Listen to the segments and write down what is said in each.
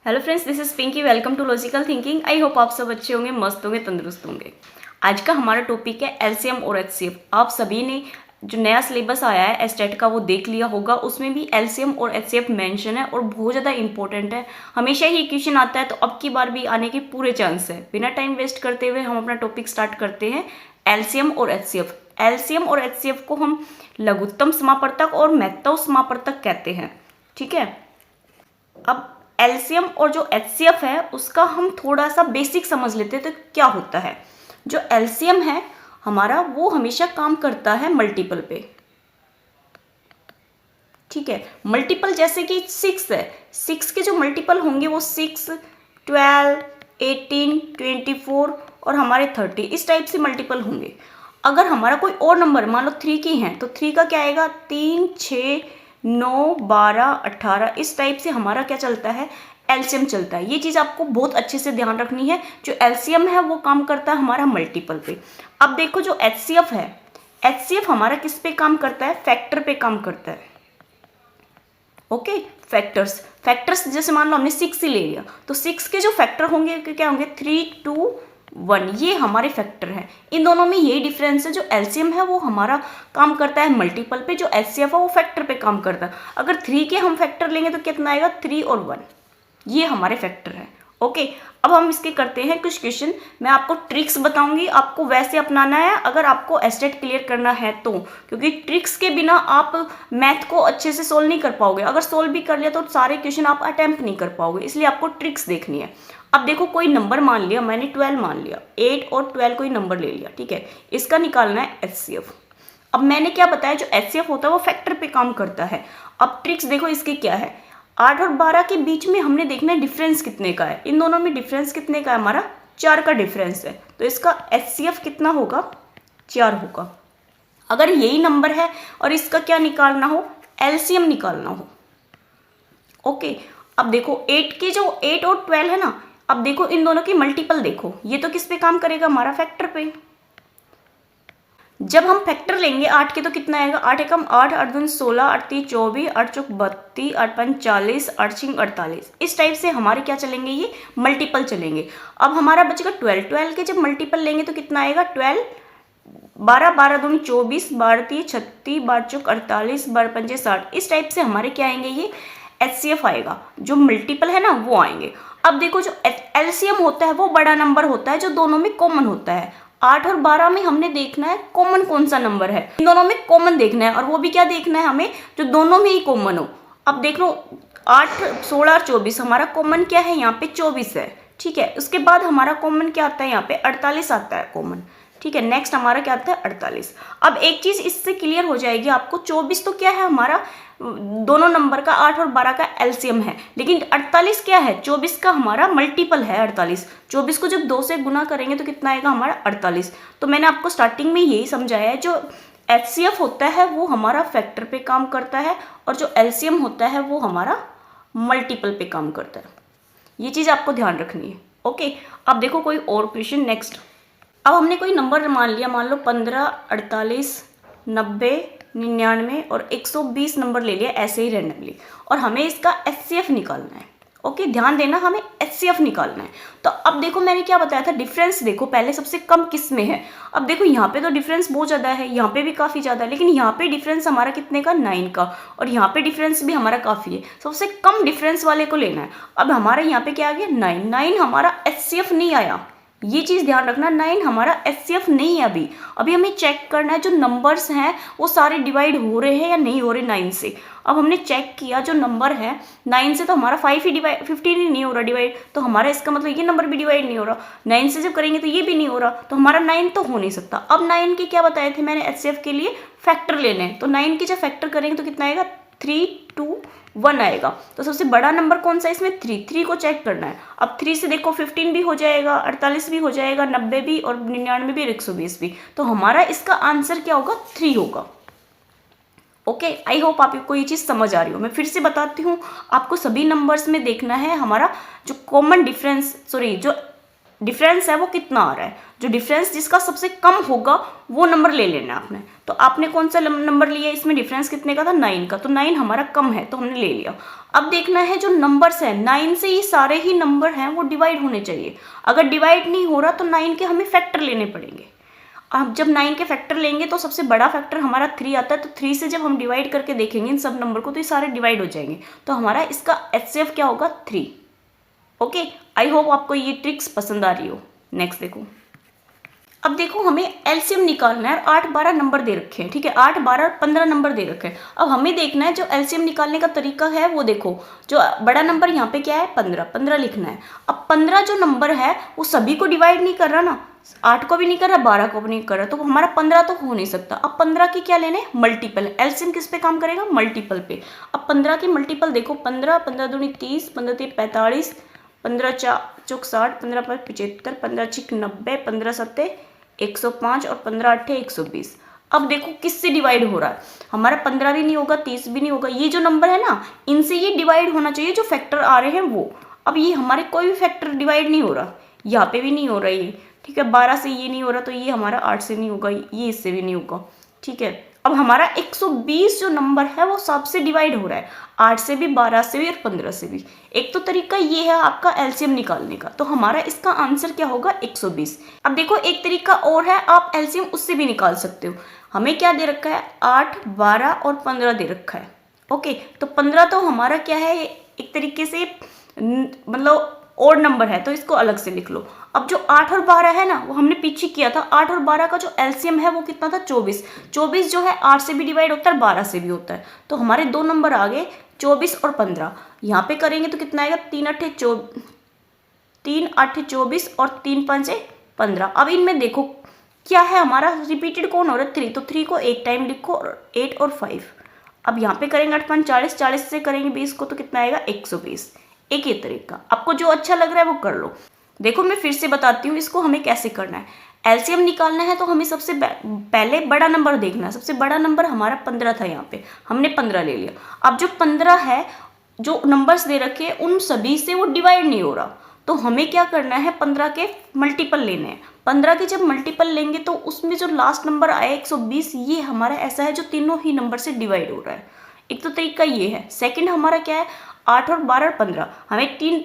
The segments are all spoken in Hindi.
Hello friends, this is Pinky. Welcome to logical thinking. I hope आप सब अच्छे होंगे, मस्त होंगे, तंदुरुस्त होंगे। आज का हमारा टॉपिक है एलसीएम और एचसीएफ। आप सभी ने जो नया सिलेबस आया है एस्टेट का वो देख लिया होगा। उसमें भी एलसीएम और एचसीएफ मेंशन है और बहुत ज़्यादा इंपॉर्टेंट है। हमेशा ही क्वेश्चन आता है, तो अब की बार भी आने के पूरे चांस है। बिना टाइम वेस्ट करते हुए हम अपना टॉपिक स्टार्ट करते हैं। एलसीएम और एचसीएफ। एलसीएम और एचसीएफ को हम लघुत्तम समापवर्तक और महत्तम समापवर्तक कहते हैं। ठीक है, अब एलसीएम और जो एचसीएफ है उसका हम थोड़ा सा बेसिक समझ लेते हैं। तो क्या होता है, जो एलसीएम है हमारा वो हमेशा काम करता है मल्टीपल पे। ठीक है, मल्टीपल जैसे कि 6 है, 6 के जो मल्टीपल होंगे वो 6, 12, 18, 24 और हमारे 30, इस टाइप से मल्टीपल होंगे। अगर हमारा कोई और नंबर मान लो 3 की है तो 3 का क्या आएगा, 3, 6, 9, 12, 18, इस टाइप से हमारा क्या चलता है, एलसीएम चलता है। ये चीज़ आपको बहुत अच्छे से ध्यान रखनी है। जो एलसीएम है वो काम करता है हमारा मल्टीपल पे। अब देखो जो एचसीएफ है, एचसीएफ हमारा किस पे काम करता है, फैक्टर पे काम करता है। Okay, factors. फैक्टर्स जैसे मान लो हमने 6 ही ले लिया तो 6 के जो फैक्टर होंगे क्या होंगे, 3, 2, 1, ये हमारे फैक्टर हैं। इन दोनों में यही डिफरेंस है। जो एलसीएम है वो हमारा काम करता है मल्टीपल पे, जो एचसीएफ है वो फैक्टर पे काम करता है। अगर 3 के हम फैक्टर लेंगे तो कितना आएगा, 3 और 1, ये हमारे फैक्टर हैं। ओके, अब हम इसके करते हैं कुछ क्वेश्चन। मैं आपको ट्रिक्स बताऊंगी, आपको वैसे अपनाना है अगर आपको एस्टेट क्लियर करना है तो, क्योंकि ट्रिक्स के बिना आप मैथ को अच्छे से सोल्व नहीं कर पाओगे। अगर सोल्व भी कर लिया तो सारे क्वेश्चन आप अटेम्प्ट नहीं कर पाओगे, इसलिए आपको ट्रिक्स देखनी है। अब देखो, कोई नंबर मान लिया, मैंने 12 मान लिया, 8 और 12 कोई नंबर ले लिया। ठीक है, इसका निकालना है एचसीएफ। अब मैंने क्या बताया, जो एचसीएफ होता है वो फैक्टर पे काम करता है। अब ट्रिक्स देखो इसकी क्या है, 8 और 12 के बीच में हमने देखना है डिफरेंस कितने का है। इन दोनों में डिफरेंस कितने का है, हमारा 4 का डिफरेंस है। तो इसका एचसीएफ कितना होगा, 4 होगा। अगर यही नंबर है और इसका क्या निकालना हो, एलसीएम निकालना हो। ओके, अब देखो 8 के जो 8 और 12 है ना, अब देखो इन दोनों की मल्टीपल देखो, ये तो किस पे काम करेगा, हमारा फैक्टर पे। जब हम फैक्टर लेंगे 8 के तो कितना आएगा, 8 एकम 8, 8 दूनी 16, 8 तीन 24, 8 चौक 32, 8 पंच 40, 8 छिंग 48, इस टाइप से हमारे क्या चलेंगे, ये मल्टीपल चलेंगे। अब हमारा बचेगा 12, 12 के जब मल्टीपल लेंगे तो कितना आएगा, 12, 12, 12 दूनी 24, 12 तीन 36, 12 चौक 48, 12 पंचे 60, इस टाइप से हमारे क्या आएंगे, ये एचसीएफ आएगा। जो मल्टीपल है ना वो आएंगे। अब देखो जो एलसीएम होता है वो बड़ा नंबर होता है जो दोनों में कॉमन होता है। 8 और 12 में हमने देखना है कॉमन कौन सा नंबर है, इन दोनों में कॉमन देखना है, और वो भी क्या देखना है हमें, जो दोनों में ही कॉमन हो। अब देख लो 8, 16 और 24, हमारा कॉमन क्या है, यहाँ पे 24 है। ठीक है, उसके बाद हमारा कॉमन क्या आता है, यहाँ पे 48 आता है कॉमन। ठीक है, नेक्स्ट हमारा क्या आता है, 48। अब एक चीज इससे क्लियर हो जाएगी आपको, 24 तो क्या है हमारा दोनों नंबर का, 8 और 12 का एलसीएम है, लेकिन 48 क्या है, 24 का हमारा मल्टीपल है 48। 24 को जब 2 से गुना करेंगे तो कितना आएगा, हमारा 48। तो मैंने आपको स्टार्टिंग में यही समझाया है, जो एचसीएफ होता है वो हमारा फैक्टर पे काम करता है और जो एलसीएम होता है वो हमारा मल्टीपल पे काम करता है। ये चीज़ आपको ध्यान रखनी है। ओके, अब देखो कोई और क्वेश्चन नेक्स्ट। अब हमने कोई नंबर मान लिया, मान लो 15, 48, 90, 99 और 120 नंबर ले लिया ऐसे ही रैंडमली, और हमें इसका एचसीएफ निकालना है। ओके, ध्यान देना, हमें एचसीएफ निकालना है। तो अब देखो मैंने क्या बताया था, डिफरेंस देखो पहले सबसे कम किस में है। अब देखो यहाँ पे तो डिफरेंस बहुत ज़्यादा है, यहाँ पे भी काफ़ी ज़्यादा है, लेकिन यहाँ पे डिफरेंस हमारा कितने का, 9 का, और यहाँ पे डिफरेंस भी हमारा काफ़ी है। सबसे कम डिफरेंस वाले को लेना है। अब हमारा यहाँ पे क्या आ गया, 9, 9 हमारा एचसीएफ नहीं आया। ये चीज़ ध्यान रखना, 9 हमारा एचसीएफ नहीं है। अभी हमें चेक करना है जो नंबर्स हैं वो सारे डिवाइड हो रहे हैं या नहीं हो रहे 9 से। अब हमने चेक किया जो नंबर है 9 से, तो हमारा 5 ही डिवाइड, 15 ही नहीं हो रहा डिवाइड, तो हमारा इसका मतलब ये नंबर भी डिवाइड नहीं हो रहा। 9 से जब करेंगे तो ये भी नहीं हो रहा, तो हमारा 9 तो हो नहीं सकता। अब 9 के क्या बताए थे मैंने, एचसीएफ के लिए फैक्टर लेने हैं, तो 9 के जब फैक्टर करेंगे तो कितना आएगा, 3, 2, 1 आएगा। तो सबसे बड़ा नंबर कौन सा है इसमें, 3 को चेक करना है। अब 3 से देखो 15 भी हो जाएगा, 48 भी हो जाएगा, 90 भी, और 99 भी और 120 भी। तो हमारा इसका आंसर क्या होगा, 3 होगा। ओके, आई होप आपको ये चीज़ समझ आ रही हो। मैं फिर से बताती हूँ, आपको सभी नंबर्स में देखना है हमारा जो कॉमन डिफरेंस, सॉरी जो डिफरेंस है वो कितना आ रहा है, जो डिफरेंस जिसका सबसे कम होगा वो नंबर ले लेना आपने। तो आपने कौन सा नंबर लिया, इसमें डिफरेंस कितने का था, 9 का, तो 9 हमारा कम है तो हमने ले लिया। अब देखना है जो नंबर्स है 9 से, ये सारे ही नंबर हैं वो डिवाइड होने चाहिए। अगर डिवाइड नहीं हो रहा तो 9 के हमें फैक्टर लेने पड़ेंगे। अब जब 9 के फैक्टर लेंगे तो सबसे बड़ा फैक्टर हमारा 3 आता है, तो 3 से जब हम डिवाइड करके देखेंगे इन सब नंबर को तो ये सारे डिवाइड हो जाएंगे, तो हमारा इसका HCF क्या होगा, 3। ओके, आई होप आपको ये ट्रिक्स पसंद आ रही हो। नेक्स्ट देखो, अब देखो हमें एलसीएम निकालना है। 8, 12 नंबर दे रखे हैं, ठीक है, 8, 12, 15 नंबर दे रखे हैं। अब हमें देखना है जो एलसीएम निकालने का तरीका है वो देखो, जो बड़ा नंबर यहाँ पे क्या है 15, 15 लिखना है। अब 15 जो नंबर है वो सभी को डिवाइड नहीं कर रहा ना, 8 को भी नहीं कर रहा, 12 को भी नहीं कर रहा, तो हमारा 15 तो हो नहीं सकता। अब 15 की क्या लेने, मल्टीपल। एलसीएम किस पे काम करेगा, मल्टीपल पे। अब 15 की मल्टीपल देखो, 15, 15 दूनी 30, 15 तीन 45, 15 चौक 60, 15 5 75, 15 6 90, 15 7 105 और 15 8 120। अब देखो किससे डिवाइड हो रहा है, हमारा 15 भी नहीं होगा, 30 भी नहीं होगा, ये जो नंबर है ना इनसे ये डिवाइड होना चाहिए, जो फैक्टर आ रहे हैं वो। अब ये हमारे कोई भी फैक्टर डिवाइड नहीं हो रहा, यहाँ पे भी नहीं हो रहा ये, ठीक है, 12 से ये नहीं हो रहा तो ये हमारा 8 से नहीं होगा, ये इससे भी नहीं होगा, ठीक है। अब हमारा 120 जो नंबर है वो सबसे डिवाइड हो रहा है, 8 से भी, 12 से भी और 15 से भी। एक तो तरीका ये है आपका एलसीएम निकालने का, तो हमारा इसका आंसर क्या होगा, 120। अब देखो एक तरीका और है, आप एलसीएम उससे भी निकाल सकते हो। हमें क्या दे रखा है, 8, 12 और 15 दे रखा है। ओके, तो 15 तो हमारा क्या है, एक तरीके से मतलब और नंबर है, तो इसको अलग से लिख लो। अब जो 8 और 12 है ना वो हमने पीछे किया था, 8 और 12 का जो एलसीएम है वो कितना था, 24। 24 जो है 8 से भी डिवाइड होता है, 12 से भी होता है, तो हमारे दो नंबर आ गए 24 और 15। यहाँ पे करेंगे तो कितना आएगा, 3 8 24 और 3 5 15। अब इनमें देखो क्या है, हमारा रिपीटेड कौन हो रहा है, 3, तो 3 को एक टाइम लिखो, 8 और 5। अब यहाँ पे करेंगे 8 5 40, 40 से करेंगे 20 को तो कितना आएगा, 120। एक ही तरीका, आपको जो अच्छा लग रहा है वो कर लो। देखो मैं फिर से बताती हूँ इसको हमें कैसे करना है। एलसीएम निकालना है तो हमें सबसे पहले बड़ा नंबर देखना है। सबसे बड़ा नंबर हमारा 15 था, यहाँ पे हमने 15 ले लिया। अब जो 15 है, जो नंबर्स दे रखे हैं उन सभी से वो डिवाइड नहीं हो रहा, तो हमें क्या करना है, 15 के मल्टीपल लेने हैं। 15 के जब मल्टीपल लेंगे तो उसमें जो लास्ट नंबर आया 120, ये हमारा ऐसा है जो तीनों ही नंबर से डिवाइड हो रहा है। एक तो तरीका ये है। सेकंड हमारा क्या है, 8 और 12 और 15, हमें 3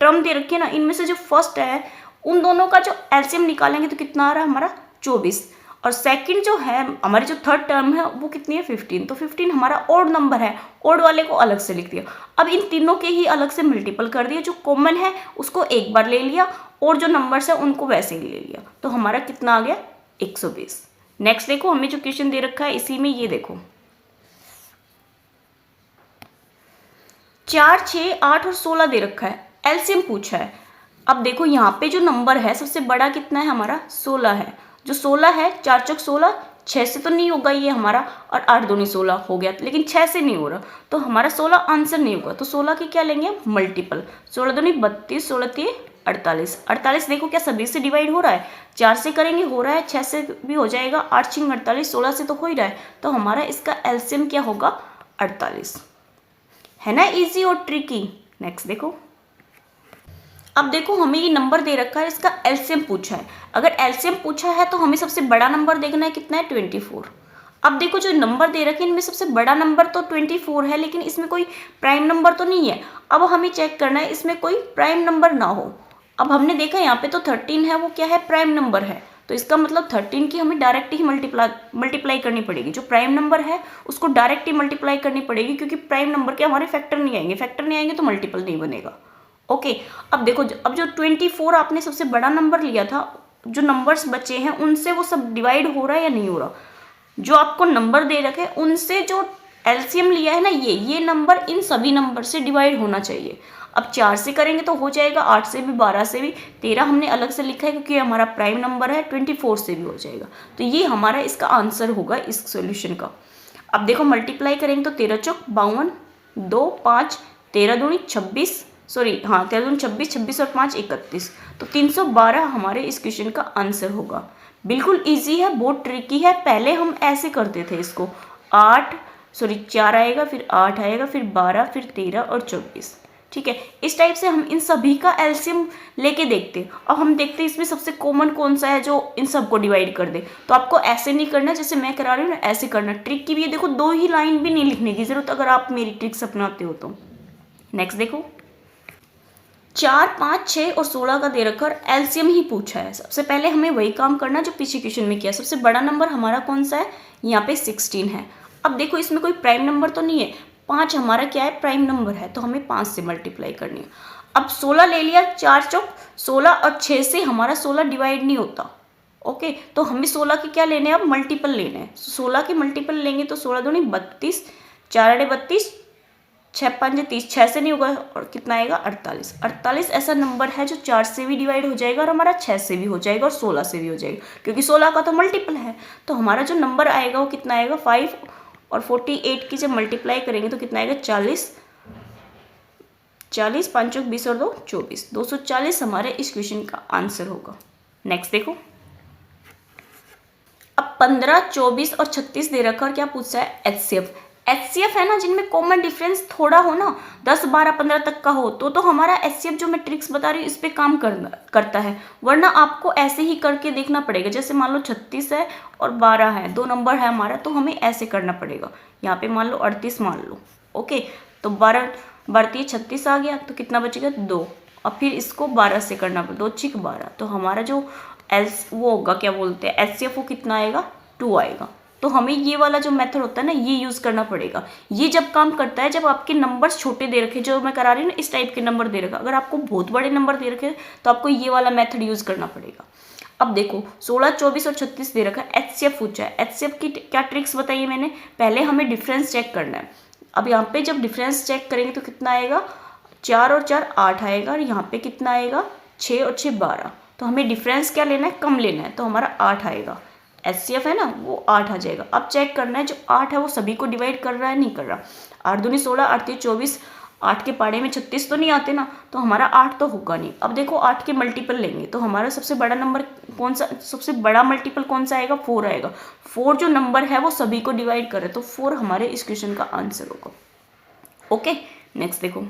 टर्म दे रखे ना, इनमें से जो फर्स्ट है उन दोनों का जो एलसीएम निकालेंगे तो कितना आ रहा है हमारा, 24। और सेकंड जो है हमारी जो थर्ड टर्म है वो कितनी है, 15, तो 15 हमारा ओड नंबर है, ओड वाले को अलग से लिख दिया। अब इन तीनों के ही अलग से मल्टीपल कर दिया, जो कॉमन है उसको एक बार ले लिया और जो नंबर्स है उनको वैसे ही ले लिया, तो हमारा कितना आ गया, 120। नेक्स्ट देखो हमें जो क्वेश्चन दे रखा है इसी में ये देखो, 4, 6, 8 और 16 दे रखा है, एलसीएम पूछा है। अब देखो यहाँ पे जो नंबर है सबसे बड़ा कितना है हमारा, 16 है। जो 16 है, 4 चौक 16, 6 से तो नहीं होगा ये हमारा, और 8 दूनी 16 हो गया, लेकिन 6 से नहीं हो रहा, तो हमारा 16 आंसर नहीं होगा। तो 16 की क्या लेंगे, मल्टीपल। 16 दूनी 32, 16 तीन 48। 48 देखो क्या सभी से डिवाइड हो रहा है, 4 से करेंगे हो रहा है, 6 से भी हो जाएगा, 8 6 48, 16 से तो हो ही रहा है, तो हमारा इसका एलसीएम क्या होगा, 48। है ना इजी और ट्रिकी। नेक्स्ट देखो, अब देखो हमें ये नंबर दे रखा है, इसका एलसीएम पूछा है। अगर एलसीएम पूछा है तो हमें सबसे बड़ा नंबर देखना है, कितना है, 24। अब देखो जो नंबर दे रखे हैं इनमें सबसे बड़ा नंबर तो 24 है, लेकिन इसमें कोई प्राइम नंबर तो नहीं है। अब हमें चेक करना है इसमें कोई प्राइम नंबर ना हो। अब हमने देखा यहाँ पे तो 13 है, वो क्या है, प्राइम नंबर है, तो इसका मतलब 13 की हमें डायरेक्ट ही मल्टीप्लाई करनी पड़ेगी। जो प्राइम नंबर है उसको डायरेक्ट ही मल्टीप्लाई करनी पड़ेगी, क्योंकि प्राइम नंबर के हमारे फैक्टर नहीं आएंगे, फैक्टर नहीं आएंगे तो मल्टीपल नहीं बनेगा। ओके, अब देखो अब जो 24 आपने सबसे बड़ा नंबर लिया था, जो नंबर्स बचे हैं उनसे वो सब डिवाइड हो रहा है या नहीं हो रहा। जो आपको नंबर दे रखे उनसे जो एलसीएम लिया है ना, ये नंबर इन सभी नंबर से डिवाइड होना चाहिए। अब 4 से करेंगे तो हो जाएगा, 8 से भी, 12 से भी, 13 हमने अलग से लिखा है क्योंकि हमारा प्राइम नंबर है, 24 से भी हो जाएगा। तो ये हमारा इसका आंसर होगा इस सॉल्यूशन का। अब देखो मल्टीप्लाई करेंगे तो 13 चौक 52, 2 5, 13 दूनी 26, सॉरी हाँ 13 दूनी 26, 26 और 5 31, तो 312 हमारे इस क्वेश्चन का आंसर होगा। बिल्कुल ईजी है, बहुत ट्रिकी है। पहले हम ऐसे करते थे इसको, 4 आएगा, फिर 8 आएगा, फिर 12, फिर 13 और 24, ठीक है। इस टाइप से हम इन सभी का एलसीएम लेके देखते हैं। अब हम देखते हैं इसमें सबसे कॉमन कौन सा है जो इन सबको डिवाइड कर दे। तो आपको ऐसे नहीं करना जैसे मैं करा रही हूँ ना, ऐसे करना। ट्रिक की भी ये देखो 2 ही लाइन भी नहीं लिखने की जरूरत अगर आप मेरी ट्रिक्स अपनाते हो तो। नेक्स्ट देखो, 4, 5, 6 और 16 का दे रखा और एलसीएम ही पूछा है। सबसे पहले हमें वही काम करना जो पिछले क्वेश्चन में किया। सबसे बड़ा नंबर हमारा कौन सा है, यहाँ पे 16 है। अब देखो इसमें कोई प्राइम नंबर तो नहीं है, 5 हमारा क्या है, प्राइम नंबर है, तो हमें 5 से मल्टीप्लाई करनी है। अब 16 ले लिया, 4 चौक 16 और 6 से हमारा 16 डिवाइड नहीं होता। ओके, तो हमें 16 के क्या लेने हैं, अब मल्टीपल लेने हैं। 16 के मल्टीपल लेंगे तो 16 दूनी 32, 4 अड़े 32, 6 5 30, 6 से नहीं होगा और कितना आएगा 48। 48 ऐसा नंबर है जो 4 से भी डिवाइड हो जाएगा और हमारा 6 से भी हो जाएगा और 16 से भी हो जाएगा, क्योंकि 16 का तो मल्टीपल है। तो हमारा जो नंबर आएगा वो कितना आएगा, 5 और 48 की जब मल्टीप्लाई करेंगे तो कितना आएगा 40, 40 5 चौक 20 और 2 24, 240 हमारे इस क्वेश्चन का आंसर होगा। नेक्स्ट देखो, अब 15, 24 और 36 दे रखा और क्या पूछा है, एचसीएफ। एचसीएफ है ना जिनमें कॉमन डिफरेंस थोड़ा हो ना, 10 12 15 तक का हो, तो हमारा एचसीएफ जो मैं ट्रिक्स बता रही हूँ इस पे काम करता है। वरना आपको ऐसे ही करके देखना पड़ेगा। जैसे मान लो 36 है और 12 है, 2 नंबर है हमारा, तो हमें ऐसे करना पड़ेगा। यहाँ पे मान लो 38 मान लो, ओके, तो 12 बढ़ती 36 आ गया, तो कितना बचेगा 2, और फिर इसको 12 से करना पड़ेगा, 2 6 12, तो हमारा जो वो होगा क्या बोलते हैं एचसीएफ, वो कितना आएगा 2 आएगा। तो हमें ये वाला जो मेथड होता है ना ये यूज़ करना पड़ेगा। ये जब काम करता है जब आपके नंबर्स छोटे दे रखे, जो मैं करा रही हूँ ना इस टाइप के नंबर दे रखा। अगर आपको बहुत बड़े नंबर दे रखे तो आपको ये वाला मेथड यूज़ करना पड़ेगा। अब देखो 16, 24 और 36 दे रखा है, एचसीएफ पूछा है। एचसीएफ की क्या ट्रिक्स बताइए मैंने, पहले हमें डिफरेंस चेक करना है। अब यहाँ पे जब डिफरेंस चेक करेंगे तो कितना आएगा, 4 और 4 8 आएगा, और यहाँ पे कितना आएगा 6 और 6 12। तो हमें डिफरेंस क्या लेना है, कम लेना है, तो हमारा 8 आएगा। एचसीएफ है ना वो 8 आ जाएगा। अब चेक करना है जो 8 है वो सभी को डिवाइड कर रहा है, नहीं कर रहा। 8 दूनी 16, 8 3 24, 8 के पाड़े में 36 तो नहीं आते ना, तो हमारा 8 तो होगा नहीं। अब देखो 8 के मल्टीपल लेंगे तो हमारा सबसे बड़ा नंबर कौन सा, सबसे बड़ा मल्टीपल कौन सा आएगा, 4 आएगा। 4 जो नंबर है वो सभी को डिवाइड करे, तो 4 हमारे इस क्वेश्चन का आंसर होगा। ओके, नेक्स्ट देखो,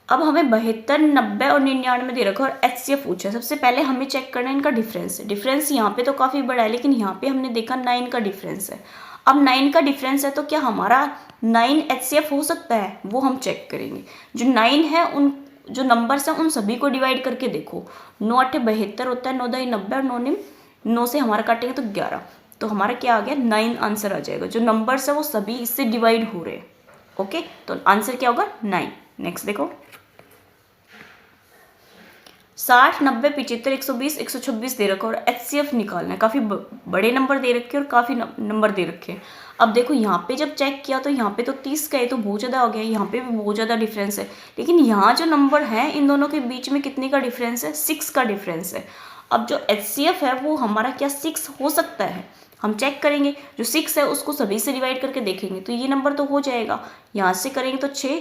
अब हमें 72, 90 और 99 दे रखा और एचसीएफ पूछा है। सबसे पहले हमें चेक करना है इनका डिफरेंस। डिफरेंस यहाँ पे तो काफ़ी बड़ा है, लेकिन यहाँ पे हमने देखा 9 का डिफरेंस है। अब 9 का डिफरेंस है तो क्या हमारा 9 एचसीएफ हो सकता है, वो हम चेक करेंगे। जो 9 है उन जो नंबर्स हैं उन सभी को डिवाइड करके देखो। 9 8 72 होता है, 9 10 90 और 9 9 9 से हमारा काटेंगे तो 11, तो हमारा क्या आ गया 9 आंसर आ जाएगा। जो नंबर्स है वो सभी इससे डिवाइड हो रहे हैं। ओके, तो आंसर क्या होगा 9। नेक्स्ट देखो, 60, 90, 75, 120, 126 दे रखा और एचसीएफ निकालना है। काफ़ी बड़े नंबर दे रखे और काफ़ी नंबर दे रखे हैं। अब देखो यहाँ पे जब चेक किया तो यहाँ पे तो 30 का है, तो बहुत ज़्यादा हो गया। यहाँ पे भी बहुत ज़्यादा डिफरेंस है, लेकिन यहाँ जो नंबर है इन दोनों के बीच में कितने का डिफरेंस है, 6 का डिफरेंस है। अब जो एचसीएफ है वो हमारा क्या 6 हो सकता है, हम चेक करेंगे। जो 6 है उसको सभी से डिवाइड करके देखेंगे तो ये नंबर तो हो जाएगा। यहाँ से करेंगे तो 6,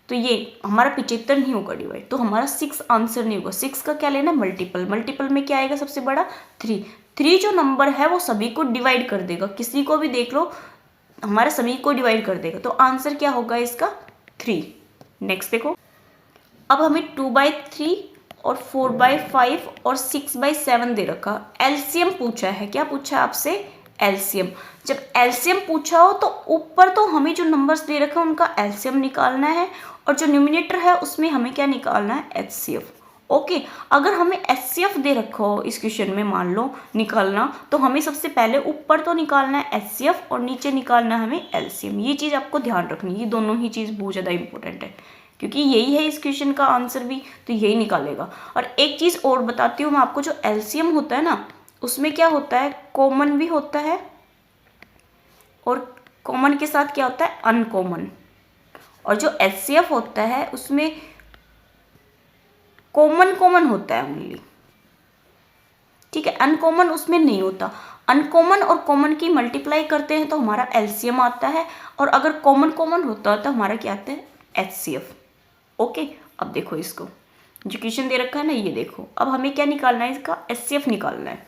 तो ये हमारा 75 नहीं होगा डिवाइड, तो हमारा 6 आंसर नहीं होगा। 6 का क्या लेना है, मल्टीपल। मल्टीपल में क्या आएगा सबसे बड़ा 3। 3 जो नंबर है वो सभी को डिवाइड कर देगा, किसी को भी देख लो हमारा सभी को डिवाइड कर देगा, तो आंसर क्या होगा इसका 3। नेक्स्ट देखो, अब हमें 2/3 और 4/5 और 6/7 दे रखा। एलसीएम पूछा है, क्या पूछा है आपसे, एलसीएम। जब एलसीएम पूछा हो तो ऊपर तो हमें जो नंबर्स दे रखे हैं उनका एलसीएम निकालना है, और जो न्यूमिनेटर है उसमें हमें क्या निकालना है, एचसीएफ। ओके, अगर हमें एचसीएफ दे रखा हो इस क्वेश्चन में मान लो निकालना, तो हमें सबसे पहले ऊपर तो निकालना है एचसीएफ और नीचे निकालना है हमें एलसीएम। ये चीज़ आपको ध्यान रखनी है, ये दोनों ही चीज़ बहुत ज़्यादा इंपॉर्टेंट है, क्योंकि यही है इस क्वेश्चन का आंसर भी, तो यही निकालेगा। और एक चीज़ और बताती हूँ मैं आपको, जो एलसीएम होता है ना उसमें क्या होता है, कॉमन भी होता है और कॉमन के साथ क्या होता है, अनकॉमन। और जो एचसीएफ होता है उसमें कॉमन होता है ओनली, ठीक है, अनकॉमन उसमें नहीं होता। अनकॉमन और कॉमन की मल्टीप्लाई करते हैं तो हमारा एलसीएम आता है, और अगर कॉमन होता है तो हमारा क्या आता है, एचसीएफ। ओके, अब देखो इसको जो क्वेश्चन दे रखा है ना, ये देखो अब हमें क्या निकालना है, इसका एचसीएफ निकालना है,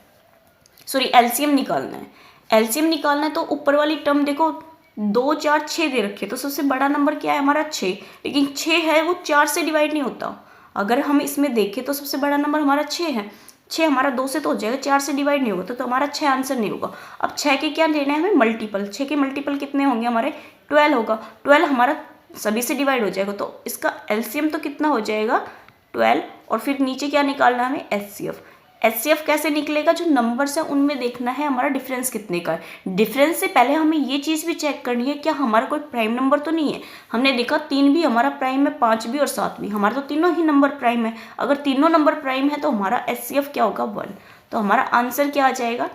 सॉरी एलसीएम निकालना है। एलसीएम निकालना है तो ऊपर वाली टर्म देखो 2 4 6 दे रखे, तो सबसे बड़ा नंबर क्या है हमारा 6, लेकिन 6 है वो 4 से डिवाइड नहीं होता। अगर हम इसमें देखें तो सबसे बड़ा नंबर हमारा 6 है, 6 हमारा 2 से तो हो जाएगा, 4 से डिवाइड नहीं होगा, तो हमारा 6 आंसर नहीं होगा। अब 6 के क्या लेना है हमें, मल्टीपल। 6 के मल्टीपल कितने होंगे हमारे, 12 होगा। 12 हमारा सभी से डिवाइड हो जाएगा, तो इसका एलसीएम तो कितना हो जाएगा 12, और फिर नीचे क्या निकालना है हमें, एचसीएफ। एचसीएफ कैसे निकलेगा, जो नंबर्स हैं उनमें देखना है हमारा डिफरेंस कितने का है। डिफरेंस से पहले हमें ये चीज़ भी चेक करनी है क्या हमारा कोई प्राइम नंबर तो नहीं है। हमने देखा 3 भी हमारा प्राइम है, 5 भी और 7 भी, हमारा तो तीनों ही नंबर प्राइम है। अगर तीनों नंबर प्राइम है तो हमारा एचसीएफ क्या होगा 1, तो हमारा आंसर क्या आ जाएगा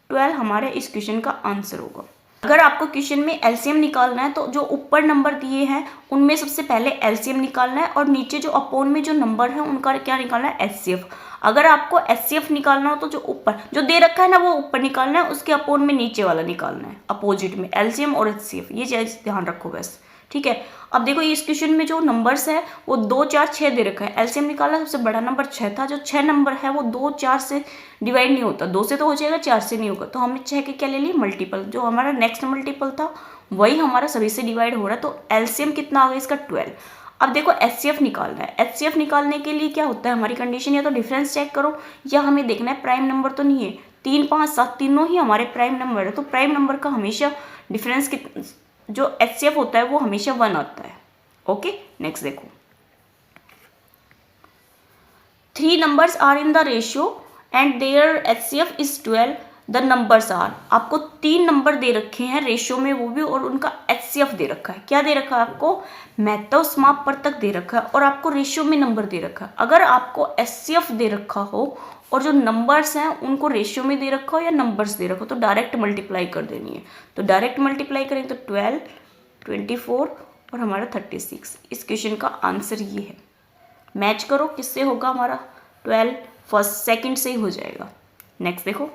12, हमारे इस क्वेश्चन का आंसर होगा। अगर आपको क्वेश्चन में एलसीएम निकालना है तो जो ऊपर नंबर दिए हैं उनमें सबसे पहले एलसीएम निकालना है, और नीचे जो अपोन में जो नंबर है उनका क्या निकालना है, एचसीएफ। अगर आपको एचसीएफ निकालना हो तो जो ऊपर जो दे रखा है ना वो ऊपर निकालना है, उसके अपोन में नीचे वाला निकालना है, अपोजिट में एलसीएम और एचसीएफ, ये चीज ध्यान रखो बस, ठीक है। अब देखो इस क्वेश्चन में जो नंबर्स है वो 2 4 6 दे रखा है, एलसीएम निकालना, सबसे बड़ा नंबर 6 था, जो 6 नंबर है वो 2 4 से डिवाइड नहीं होता, 2 से तो हो जाएगा, 4 से नहीं होगा, तो हमने 6 के क्या ले लिए मल्टीपल, जो हमारा नेक्स्ट मल्टीपल था वही हमारा सभी से डिवाइड हो रहा है, तो एलसीएम कितना आ गया इसका 12। अब देखो एचसीएफ निकालना है, एचसीएफ निकालने के लिए क्या होता है हमारी कंडीशन, या तो डिफरेंस चेक करो या हमें देखना है प्राइम नंबर तो नहीं है। 3 5 7 तीनों ही हमारे प्राइम नंबर है, तो प्राइम नंबर का हमेशा डिफरेंस जो एचसीएफ होता है वो हमेशा 1 आता है। ओके, नेक्स्ट देखो, 3 numbers are in the ratio and their HCF is 12, the numbers are, आपको 3 नंबर दे रखे हैं रेशियो में वो भी, और उनका HCF दे रखा है। क्या दे रखा है आपको, महत्तव पर तक दे रखा है, और आपको रेशियो में नंबर दे रखा है। अगर आपको HCF दे रखा हो और जो नंबर्स हैं उनको रेशियो में दे रखा हो या नंबर्स दे रखा हो, तो डायरेक्ट मल्टीप्लाई कर देनी है। तो डायरेक्ट मल्टीप्लाई करेंगे तो 12 24 और हमारा 36, इस क्वेश्चन का आंसर ये है। मैच करो किससे होगा हमारा, 12 फर्स्ट सेकंड से ही हो जाएगा। नेक्स्ट देखो,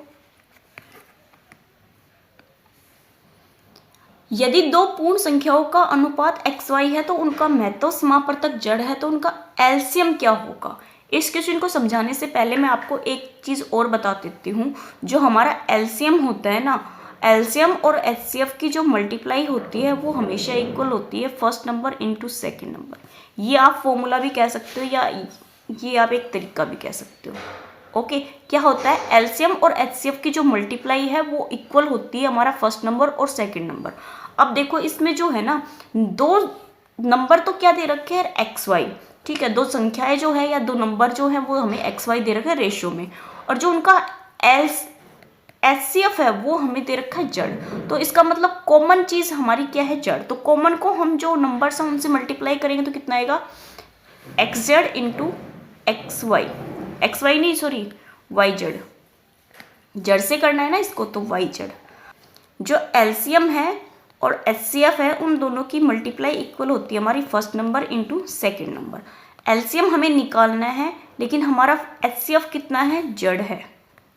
यदि 2 पूर्ण संख्याओं का अनुपात xy है तो उनका महत्तव समापवर्तक जड़ है, तो उनका एलसीएम क्या होगा। इस क्वेश्चन को समझाने से पहले मैं आपको एक चीज़ और बता देती हूँ, जो हमारा एलसीएम होता है ना, एलसीएम और एचसीएफ की जो मल्टीप्लाई होती है वो हमेशा इक्वल होती है first number into second number. ये आप फॉर्मूला भी कह सकते हो या ये आप एक तरीका भी कह सकते हो। ओके, क्या होता है एलसीएम और एचसीएफ की जो मल्टीप्लाई है वो इक्वल होती है हमारा फर्स्ट नंबर और सेकंड नंबर। अब देखो इसमें जो है ना 2 नंबर तो क्या दे रखे हैं एक्स वाई, ठीक है, 2 संख्याएं जो है या 2 नंबर जो है वो हमें एक्स वाई दे रखे हैं रेशियो में, और जो उनका एचसीएफ है वो हमें दे रखा है जड़। तो इसका मतलब कॉमन चीज़ हमारी क्या है, जड़। तो कॉमन को हम जो नंबर्स हैं उनसे मल्टीप्लाई करेंगे तो कितना आएगा, X Z into X Y नहीं सॉरी वाई जेड, जड़ से करना है ना इसको, तो वाई जेड। जो एलसीएम है और एचसीएफ है उन दोनों की मल्टीप्लाई इक्वल होती है हमारी first number into second number. LCM हमें निकालना है लेकिन हमारा एचसीएफ कितना है, जड़ है।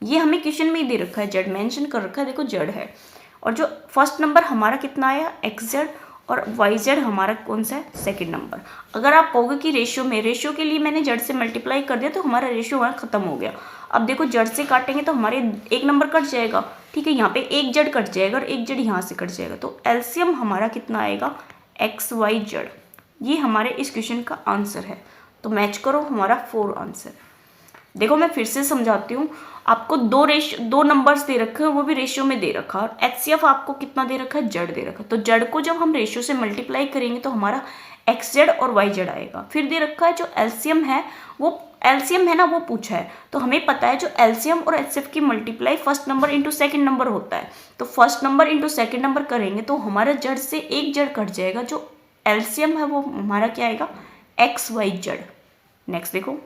ये हमें क्वेश्चन में ही दे रखा है, जड़ मेंशन कर रखा है, देखो जड़ है। और जो फर्स्ट नंबर हमारा कितना आया एक्स जेड, और वाई जेड हमारा कौन सा है, सेकंड नंबर। अगर आप कहोगे कि रेशियो के लिए मैंने जड़ से मल्टीप्लाई कर दिया तो हमारा रेशियो वहाँ खत्म हो गया। अब देखो जड़ से काटेंगे तो हमारे एक नंबर कट जाएगा, ठीक है, यहाँ पे एक जड़ कट जाएगा और एक जड़ यहाँ से कट जाएगा, तो एलसीएम हमारा कितना आएगा, एक्स वाई जड़। ये हमारे इस क्वेश्चन का आंसर है। तो मैच करो, हमारा 4 आंसर। देखो मैं फिर से समझाती हूँ, आपको 2 नंबर्स दे रखे हैं, वो भी रेशियो में दे रखा है, और एचसीएफ आपको कितना दे रखा है, जड़ दे रखा है। तो जड़ को जब हम रेशियो से मल्टीप्लाई करेंगे तो हमारा एक्स जेड और वाई जेड आएगा। फिर दे रखा है जो एलसीएम है वो एलसीएम है ना वो पूछा है, तो हमें पता है जो एलसीएम और एचसीएफ की multiply first number into second number होता है। तो first number into second number करेंगे तो हमारा जड़ से एक जड़ कट जाएगा, जो एलसीएम है वो हमारा क्या आएगा, एक्स वाई जड़। नेक्स्ट देखो,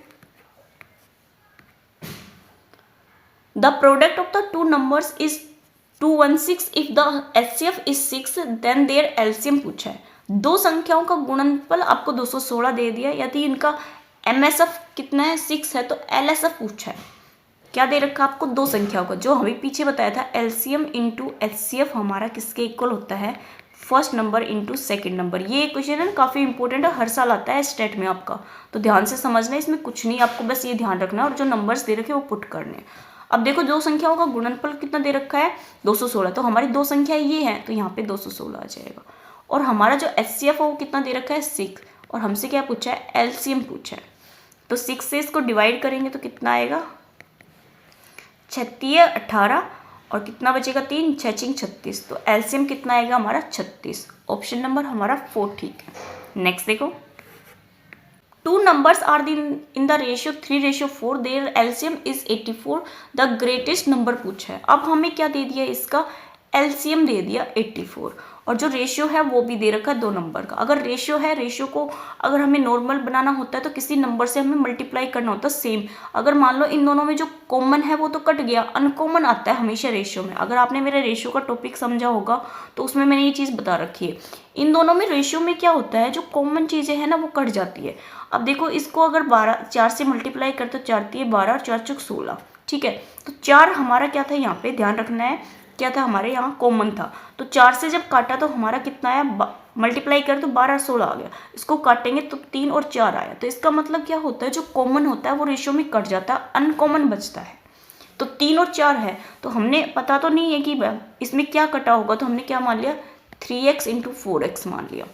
the product of the 2 numbers is 216 if the HCF is 6 then their LCM पूछा है। 2 संख्याओं का गुणनफल आपको 216 दे दिया, यदि इनका MSF कितना है 6 है, तो LSF पूछा है। क्या दे रखा आपको, 2 संख्याओं का, जो हमें पीछे बताया था LCM इंटू HCF हमारा किसके इक्वल होता है, first number into second number. ये क्वेश्चन है ना काफ़ी इंपॉर्टेंट है, हर साल आता है स्टेट में आपका, तो ध्यान से समझना है, इसमें कुछ नहीं, आपको बस ये ध्यान रखना है और जो नंबर्स दे रखे वो पुट करने। अब देखो दो संख्याओं का गुणनफल कितना दे रखा है 216, तो हमारी दो संख्या ये है तो यहाँ पे 216 आ जाएगा। और हमारा जो HCF है वो कितना दे रखा है 6, और हमसे क्या पूछा है LCM पूछा है। तो 6 से इसको डिवाइड करेंगे तो कितना आएगा 36 18 और कितना बचेगा 3 6 36, तो LCM कितना आएगा हमारा 36। ऑप्शन नंबर हमारा 4 ठीक है। नेक्स्ट देखो, two numbers are in the ratio 3:4, their LCM is 84, the greatest number पूछा है। अब हमें क्या दे दिया इसका LCM दे दिया 84, और जो रेशियो है वो भी दे रखा है दो नंबर का। अगर रेशियो है, रेशियो को अगर हमें नॉर्मल बनाना होता है तो किसी नंबर से हमें मल्टीप्लाई करना होता है सेम। अगर मान लो इन दोनों में जो कॉमन है वो तो कट गया, अनकॉमन आता है हमेशा रेशियो में। अगर आपने मेरे रेशियो का टॉपिक समझा होगा तो उसमें मैंने ये चीज़ बता रखी है। इन दोनों में रेशियो में क्या होता है, जो कॉमन चीज़ें हैं ना वो कट जाती है। अब देखो इसको अगर 4 से मल्टीप्लाई करते तो 4 × 12 और 4 × 16, ठीक है। तो 4 हमारा क्या था यहाँ पे ध्यान रखना है, क्या था हमारे यहाँ कॉमन था। तो 4 से जब काटा तो हमारा कितना आया, मल्टीप्लाई कर तो 12 16 आ गया। इसको काटेंगे तो 3 और 4 आया। तो इसका मतलब क्या होता है, जो कॉमन होता है वो रेशियो में कट जाता है, अनकॉमन बचता है। तो 3 और 4 है, तो हमने पता तो नहीं है कि इसमें क्या कटा होगा, तो हमने क्या मान लिया 3x × 4x मान लिया।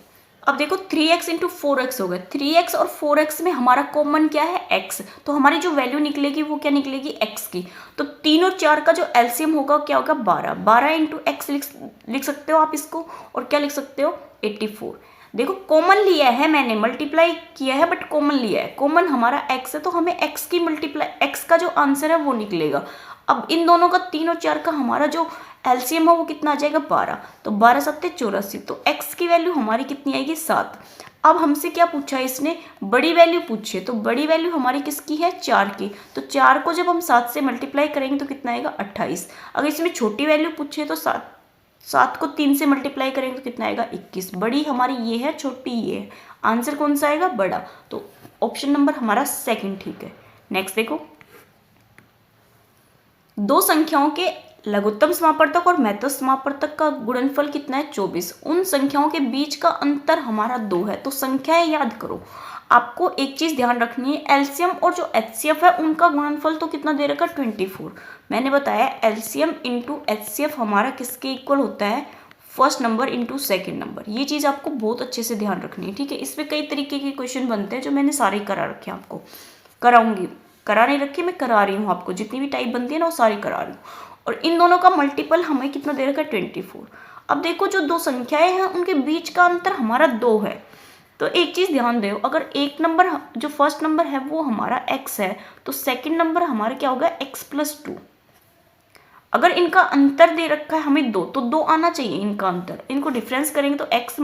अब देखो 3x × 4x हो गया। 3x और 4x में हमारा कॉमन क्या है x, तो हमारी जो वैल्यू निकलेगी वो क्या निकलेगी x की। तो 3 और 4 का जो LCM होगा क्या होगा 12, 12 × x लिख सकते हो आप इसको, और क्या लिख सकते हो 84। देखो कॉमन लिया है मैंने, मल्टीप्लाई किया है बट कॉमन लिया है। कॉमन हमारा x है तो हमें x की मल्टीप्लाई, x का जो आंसर है वो निकलेगा। अब इन दोनों का 3 और 4 का हमारा जो LCM है वो कितना आ जाएगा 12, तो 12 7 84, तो x की वैल्यू हमारी कितनी आएगी 7। अब हमसे क्या पूछा है इसने, बड़ी वैल्यू पूछी है, तो बड़ी वैल्यू हमारी किसकी है 4 की। तो 4 को जब हम 7 से मल्टीप्लाई करेंगे तो कितना आएगा 28। अगर इसमें छोटी वैल्यू पूछे तो 7 को 3 से मल्टीप्लाई करेंगे तो कितना आएगा 21। बड़ी हमारी ये है, छोटी ये है, आंसर कौन सा आएगा बड़ा। तो ऑप्शन नंबर हमारा 2 ठीक है। नेक्स्ट देखो, दो संख्याओं के लघुत्तम समापवर्तक और महत्तम समापवर्तक का गुणनफल कितना है 24। उन संख्याओं के बीच का अंतर हमारा 2 है। तो संख्याएं याद करो। आपको एक चीज ध्यान रखनी है, एलसीएम और जो एचसीएफ है उनका गुणनफल तो कितना दे रखा 24। मैंने बताया एलसीएम इंटू एचसीएफ हमारा किसके इक्वल होता है, first number into second number. ये चीज़ आपको बहुत अच्छे से ध्यान रखनी है, ठीक है। इसमें कई तरीके के क्वेश्चन बनते हैं जो मैंने सारे करा रखे हैं, आपको कराऊंगी, करा नहीं रखी मैं करा रही हूँ आपको, जितनी भी टाइप बनती है ना वो सारी करा रही हूँ। और इन दोनों का मल्टीपल हमें कितना दे रखा है 24। अब देखो जो दो संख्याएं हैं उनके बीच का अंतर हमारा 2 है। तो एक चीज़ ध्यान दो, अगर एक नंबर जो फर्स्ट नंबर है वो हमारा x है तो सेकंड नंबर हमारा क्या होगा x+2। अगर इनका अंतर दे रखा है हमें 2 तो 2 आना चाहिए इनका अंतर। इनको डिफरेंस करेंगे तो x -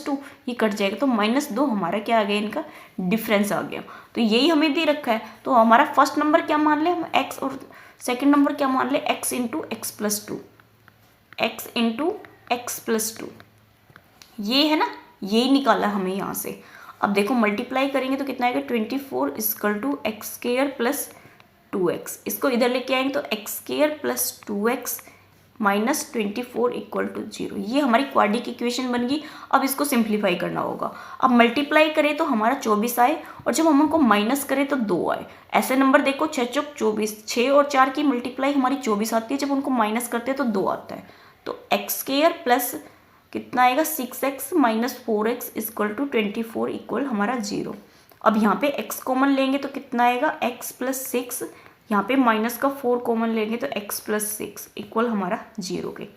2 ये कट जाएगा, तो -2 हमारा क्या आ गया, इनका डिफरेंस आ गया। तो यही हमें दे रखा है, तो हमारा फर्स्ट नंबर क्या मान ले हम x और सेकंड नंबर क्या मान ले x × x+2, x × x+2 ये है ना, यही निकाला हमें यहाँ से। अब देखो मल्टीप्लाई करेंगे तो कितना आएगा 24 = x² + 2x। इसको इधर लेके आएंगे तो x² + 2x - 24 = 0। ये हमारी क्वाड्रिक इक्वेशन बन गई। अब इसको सिंप्लीफाई करना होगा। अब मल्टीप्लाई करें तो हमारा 24 आए, और जब हम उनको माइनस करें तो 2 आए। ऐसे नंबर देखो 6 × 4 = 24, 6 और 4 की मल्टीप्लाई हमारी 24 आती है, जब उनको माइनस करते हैं तो 2 आता है। तो x² प्लस कितना आएगा 6x - 4x = 24 = हमारा 0। अब यहाँ पे x कॉमन लेंगे तो कितना आएगा x + 6, यहाँ पे माइनस का 4 कॉमन लेंगे तो x + 6 = हमारा 0 के।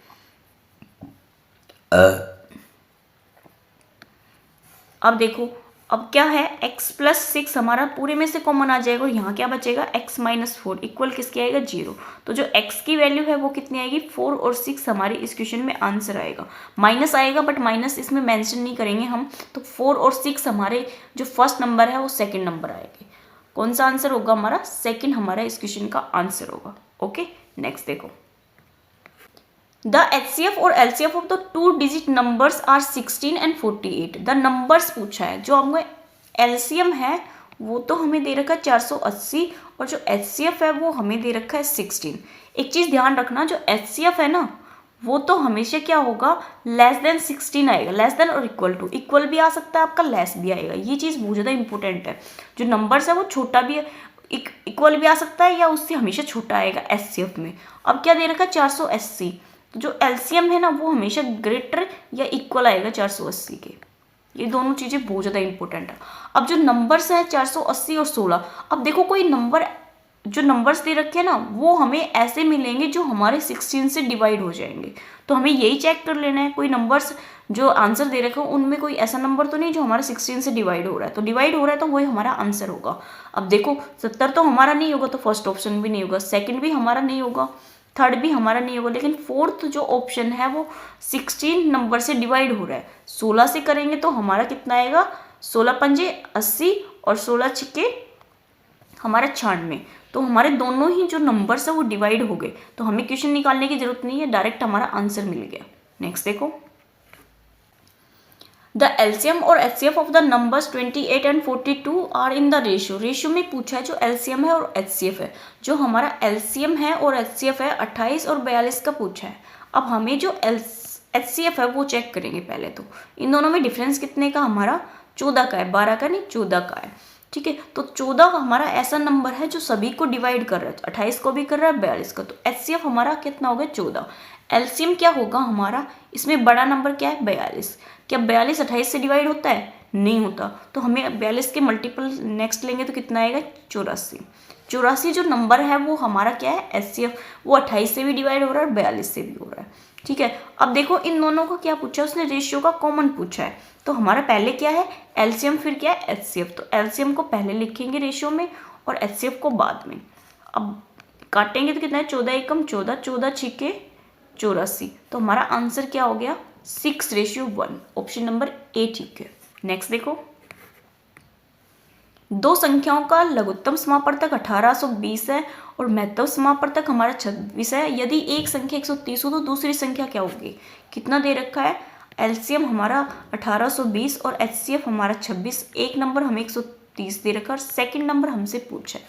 अब देखो अब क्या है x + 6 हमारा पूरे में से कॉमन आ जाएगा, और यहाँ क्या बचेगा x - 4 इक्वल किसके आएगा 0। तो जो x की वैल्यू है वो कितनी आएगी 4 और 6 हमारी इस क्वेश्चन में आंसर आएगा। माइनस आएगा बट माइनस इसमें मेंशन नहीं करेंगे हम, तो 4 और 6 हमारे जो फर्स्ट नंबर है वो सेकेंड नंबर आएगी। कौन सा आंसर होगा हमारा, सेकेंड हमारा इस क्वेश्चन का आंसर होगा। ओके नेक्स्ट देखो, The HCF और LCF of the 2-digit numbers are 16 and 48। The numbers पूछा है, जो हमको LCM है वो तो हमें दे रखा है 480, और जो HCF है वो हमें दे रखा है 16। एक चीज़ ध्यान रखना, जो HCF है ना वो तो हमेशा क्या होगा <16 आएगा, <= और इक्वल भी आ सकता है आपका, लेस भी आएगा। ये चीज़ बहुत ज़्यादा इंपॉर्टेंट है। जो नंबर्स है वो छोटा भी इक्वल भी आ सकता है या उससे हमेशा छोटा आएगा एचसीएफ में। अब क्या दे रखा है 480, तो जो एलसीएम है ना वो हमेशा ग्रेटर या इक्वल आएगा 480 के। ये दोनों चीज़ें बहुत ज़्यादा इंपॉर्टेंट है। अब जो नंबर्स है 480 और 16, अब देखो कोई नंबर, जो नंबर्स दे रखे हैं ना वो हमें ऐसे मिलेंगे जो हमारे 16 से डिवाइड हो जाएंगे। तो हमें यही चेक कर लेना है कोई नंबर्स जो आंसर दे रखे हो उनमें कोई ऐसा नंबर तो नहीं जो हमारा 16 से डिवाइड हो रहा है। तो डिवाइड हो रहा है तो वही हमारा आंसर होगा। अब देखो 70 तो हमारा नहीं होगा, तो फर्स्ट ऑप्शन भी नहीं होगा, सेकंड भी हमारा नहीं होगा, थर्ड भी हमारा नहीं होगा, लेकिन फोर्थ जो ऑप्शन है वो 16 नंबर से डिवाइड हो रहा है। 16 से करेंगे तो हमारा कितना आएगा, 16 पंजे 80 और 16 छिक्के हमारा 96। तो हमारे दोनों ही जो नंबर्स है वो डिवाइड हो गए, तो हमें क्वेश्चन निकालने की जरूरत नहीं है, डायरेक्ट हमारा आंसर मिल गया। नेक्स्ट देखो, द एलसीएम और HCF of the numbers 28 and 42 are in the ratio. Ratio में पूछा है जो एलसीएम है और एचसीएफ है। जो हमारा एलसीएम है और एचसीएफ है 28 और 42 का पूछा है। अब हमें जो एचसीएफ है वो चेक करेंगे पहले। तो इन दोनों में डिफरेंस कितने का, हमारा 14 का है, 12 का नहीं 14 का है। ठीक है, तो 14 हमारा ऐसा नंबर है जो सभी को डिवाइड कर रहा है, 28 को भी कर रहा है 42 का। तो एचसीएफ हमारा कितना हो गया 14। एलसीएम क्या होगा हमारा, इसमें बड़ा नंबर क्या है 42। क्या 42 28 से डिवाइड होता है, नहीं होता, तो हमें 42 के मल्टीपल नेक्स्ट लेंगे तो कितना आएगा 84। 84 जो नंबर है वो हमारा क्या है एचसीएफ, वो 28 से भी डिवाइड हो रहा है और 42 से भी हो रहा है। ठीक है, अब देखो इन दोनों को क्या पूछा है, उसने रेशियो का कॉमन पूछा है। तो हमारा पहले क्या है एलसीएम, फिर क्या है एचसीएफ। तो एलसीएम को पहले लिखेंगे रेशियो में और एचसीएफ को बाद में। अब काटेंगे तो कितना है 14 एकम 14, 14 छिके 84। तो हमारा आंसर क्या हो गया 6:1। ऑप्शन नंबर ए ठीक है। नेक्स्ट देखो, दो संख्याओं का लघुत्तम समापवर्तक 1820 है और महत्तम समापवर्तक हमारा 26 है। यदि एक संख्या 130 हो तो दूसरी संख्या क्या होगी। कितना दे रखा है, एलसीएम हमारा 1820 और एचसीएफ हमारा 26। एक नंबर हमें 130 दे रखा है और सेकंड नंबर हमसे पूछा है।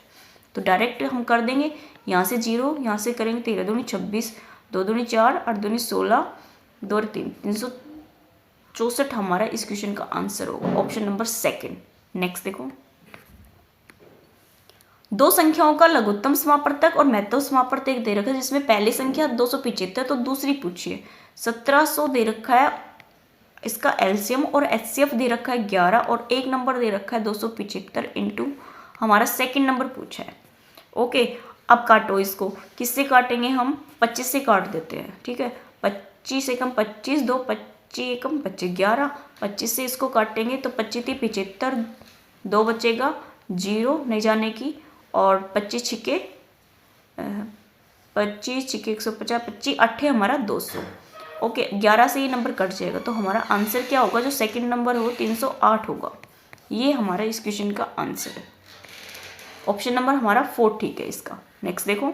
तो डायरेक्ट हम कर देंगे, यहाँ से 0, यहाँ से करेंगे 13 दूनी 26, 2 दूनी 4, 8 दूनी 16, 2 और 3 364 हमारा इस क्वेश्चन का आंसर होगा। Option number second. नेक्स्ट देखो, दो संख्याओं का लघुत्तम समापवर्तक और महत्तम समापवर्तक दे रखा है, जिसमें पहली संख्या 275 तो दूसरी पूछिए 1700 दे रखा है। इसका एलसीएम और एचसीएफ दे रखा है 11 और एक नंबर दे रखा है 275 इंटू हमारा सेकंड नंबर पूछा है। ओके, अब काटो इसको, किससे काटेंगे हम 25 से काट देते हैं। ठीक है, 25 एकम 25, 2 25 एकम 25 11, 25 से इसको काटेंगे तो 25 75, 2 बचेगा 0 नहीं जाने की, और 25 छिके 150, 25 8 हमारा 200। ओके, 11 से ये नंबर कट जाएगा, तो हमारा आंसर क्या होगा, जो सेकंड नंबर हो 308 होगा। ये हमारा इस क्वेश्चन का आंसर है। ऑप्शन नंबर हमारा 4 ठीक है इसका। नेक्स्ट देखो,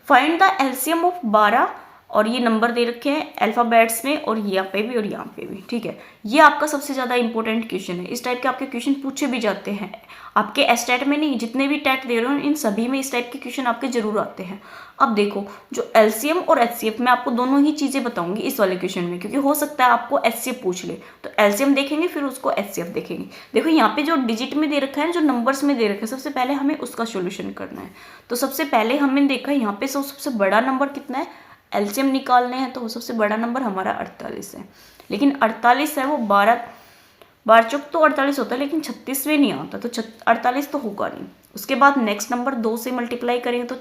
फाइंड द एलसीएम ऑफ 12 और ये नंबर दे रखे हैं अल्फाबेट्स में और यहाँ पे भी और यहाँ पे भी। ठीक है, ये आपका सबसे ज़्यादा इंपॉर्टेंट क्वेश्चन है। इस टाइप के आपके क्वेश्चन पूछे भी जाते हैं, आपके एस्टेट में नहीं, जितने भी टेट दे रहे हो इन सभी में इस टाइप के क्वेश्चन आपके जरूर आते हैं। अब देखो, जो एलसीएम और एचसीएफ, मैं आपको दोनों ही चीज़ें बताऊंगी इस वाले क्वेश्चन में, क्योंकि हो सकता है आपको एचसीएफ पूछ ले, तो एलसीएम देखेंगे फिर उसको एचसीएफ देखेंगे। देखो यहाँ पे जो डिजिट में दे रखा है, जो नंबर्स में दे रखा है, सबसे पहले हमें उसका सोल्यूशन करना है। तो सबसे पहले हमने देखा यहाँ पे सबसे बड़ा नंबर कितना है, एलसीएम निकालने हैं, तो सबसे बड़ा नंबर हमारा 48 है। लेकिन 48 है वो 12 बार चौक तो 48 होता है, लेकिन 36 में नहीं आता, तो 48 तो होगा नहीं। उसके बाद नेक्स्ट नंबर 2 से मल्टीप्लाई करेंगे तो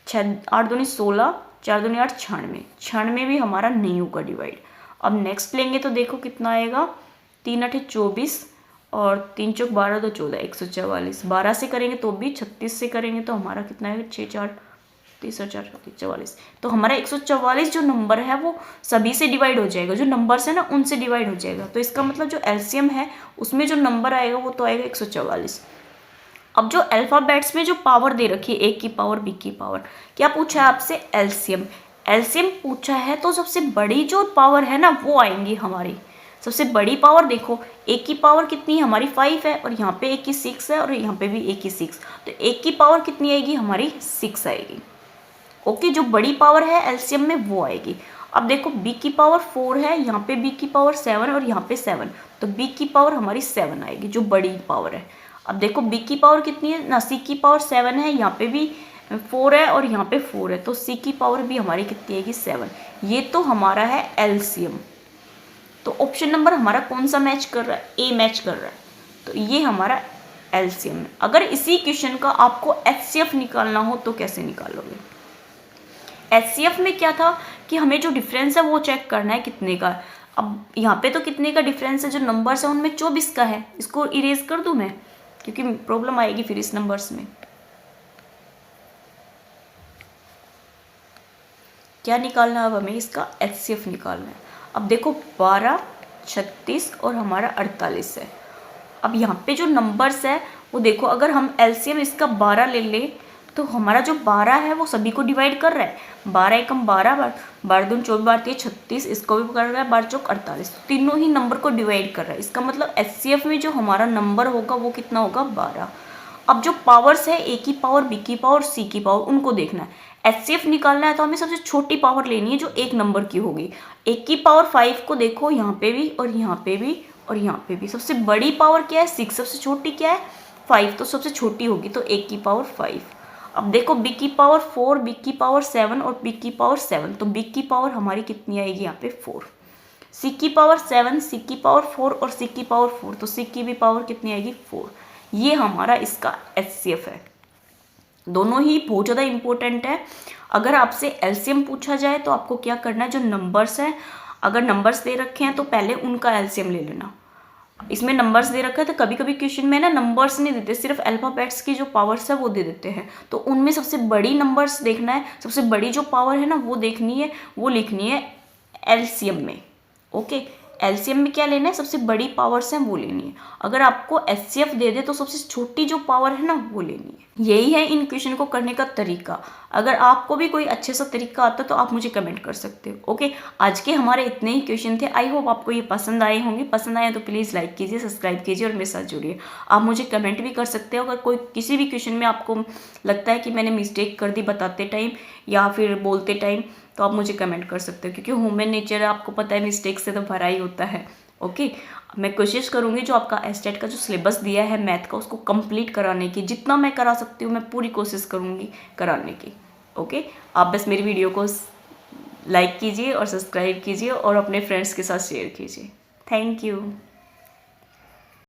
8 दूनी 16, 4 दूनी 8 96, 96 भी हमारा नहीं होगा डिवाइड। अब नेक्स्ट लेंगे तो देखो कितना आएगा, 3 8 24 और 3 चौक 12 2 14, 144। 12 से करेंगे तो भी, 36 से करेंगे तो हमारा कितना आएगा 6 4 30 और 4 44। तो हमारा 144 जो नंबर है वो सभी से डिवाइड हो जाएगा, जो नंबर्स है ना उनसे डिवाइड हो जाएगा। तो इसका मतलब जो एलसीएम है उसमें जो नंबर आएगा वो तो आएगा 144। अब जो अल्फाबेट्स में जो पावर दे रखी है, ए की पावर बी की पावर, क्या पूछा है आपसे एलसीएम। एलसीएम पूछा है तो सबसे बड़ी जो पावर है ना वो आएंगी हमारी। सबसे बड़ी पावर देखो, ए की पावर कितनी है हमारी 5 है, और यहाँ पे ए की 6 है और यहाँ पे भी ए की 6, तो ए की पावर कितनी आएगी हमारी 6 आएगी। ओके, जो बड़ी पावर है एलसीएम में वो आएगी। अब देखो बी की पावर 4 है, यहाँ पे बी की पावर 7 और यहाँ पे 7, तो बी की पावर हमारी 7 आएगी, जो बड़ी पावर है। अब देखो b की पावर कितनी है ना, c की पावर 7 है, यहाँ पे भी 4 है और यहाँ पे 4 है, तो c की पावर भी हमारी कितनी आएगी 7। ये तो हमारा है एलसीएम। तो ऑप्शन नंबर हमारा कौन सा मैच कर रहा है, ए मैच कर रहा है, तो ये हमारा एलसीएम है। अगर इसी क्वेश्चन का आपको एचसीएफ निकालना हो तो कैसे निकालोगे? एचसीएफ में क्या था कि हमें जो डिफरेंस है वो चेक करना है कितने का। अब यहाँ पे तो कितने का डिफरेंस है, जो नंबर्स है उनमें 24 का है, इसको इरेज कर दूं मैं, क्योंकि प्रॉब्लम आएगी फिर इस नंबर्स में। क्या निकालना है अब हमें, इसका एचसीएफ निकालना है। अब देखो 12, 36 और हमारा 48 है। अब यहाँ पे जो नंबर्स है वो देखो, अगर हम एलसीएम इसका 12 ले लें तो हमारा जो 12 है वो सभी को डिवाइड कर रहा है। 12 एकम 12, 12 दूनी 24, 12 36, इसको भी कर रहा है, 12 चौक 48, तीनों ही नंबर को डिवाइड कर रहा है। इसका मतलब एचसीएफ में जो हमारा नंबर होगा वो कितना होगा 12। अब जो पावर्स है ए की पावर, बी की पावर, सी की पावर, उनको देखना है। एचसीएफ निकालना है तो हमें सबसे छोटी पावर लेनी है जो एक नंबर की होगी। एक की पावर 5 को देखो, यहाँ पे भी और यहाँ पे भी और यहाँ पे भी। सबसे बड़ी पावर क्या है 6, सबसे छोटी क्या है 5, तो सबसे छोटी होगी तो एक की पावर 5। अब देखो बी की पावर 4, बी की पावर 7 और बी की पावर 7, तो बी की पावर हमारी कितनी आएगी यहाँ पे 4। सी की पावर 7, सी की पावर 4 और सी की पावर 4, तो सी की भी पावर कितनी आएगी 4। ये हमारा इसका एचसीएफ है। दोनों ही बहुत ज़्यादा इंपॉर्टेंट है। अगर आपसे एलसीएम पूछा जाए तो आपको क्या करना है, जो नंबर्स हैं, अगर नंबर्स दे रखे हैं तो पहले उनका एलसीएम ले लेना। इसमें नंबर्स दे रखा है तो कभी कभी क्वेश्चन में ना नंबर्स नहीं देते, सिर्फ अल्फ़ाबेट्स की जो पावर्स है वो दे देते हैं, तो उनमें सबसे बड़ी नंबर्स देखना है, सबसे बड़ी जो पावर है ना वो देखनी है, वो लिखनी है एलसीएम में। ओके, एलसीएम में क्या लेना है, सबसे बड़ी पावर्स हैं वो लेनी है। अगर आपको एचसीएफ दे दे तो सबसे छोटी जो पावर है ना वो लेनी है। यही है इन क्वेश्चन को करने का तरीका। अगर आपको भी कोई अच्छे सा तरीका आता है तो आप मुझे कमेंट कर सकते हो। ओके, आज के हमारे इतने ही क्वेश्चन थे। आई होप आपको ये पसंद आए होंगे। पसंद आए तो प्लीज़ लाइक कीजिए, सब्सक्राइब कीजिए और मेरे साथ जुड़िए। आप मुझे कमेंट भी कर सकते हो अगर कोई किसी भी क्वेश्चन में आपको लगता है कि मैंने मिस्टेक कर दी बताते टाइम या फिर बोलते टाइम, तो आप मुझे कमेंट कर सकते हो, क्योंकि ह्यूमन नेचर आपको पता है मिस्टेक से तो भरा ही होता है। ओके, मैं कोशिश करूँगी जो आपका एस्टेट का जो सिलेबस दिया है मैथ का उसको कंप्लीट कराने की, जितना मैं करा सकती हूँ मैं पूरी कोशिश करूँगी कराने की। ओके, आप बस मेरी वीडियो को लाइक कीजिए और सब्सक्राइब कीजिए और अपने फ्रेंड्स के साथ शेयर कीजिए। Thank you.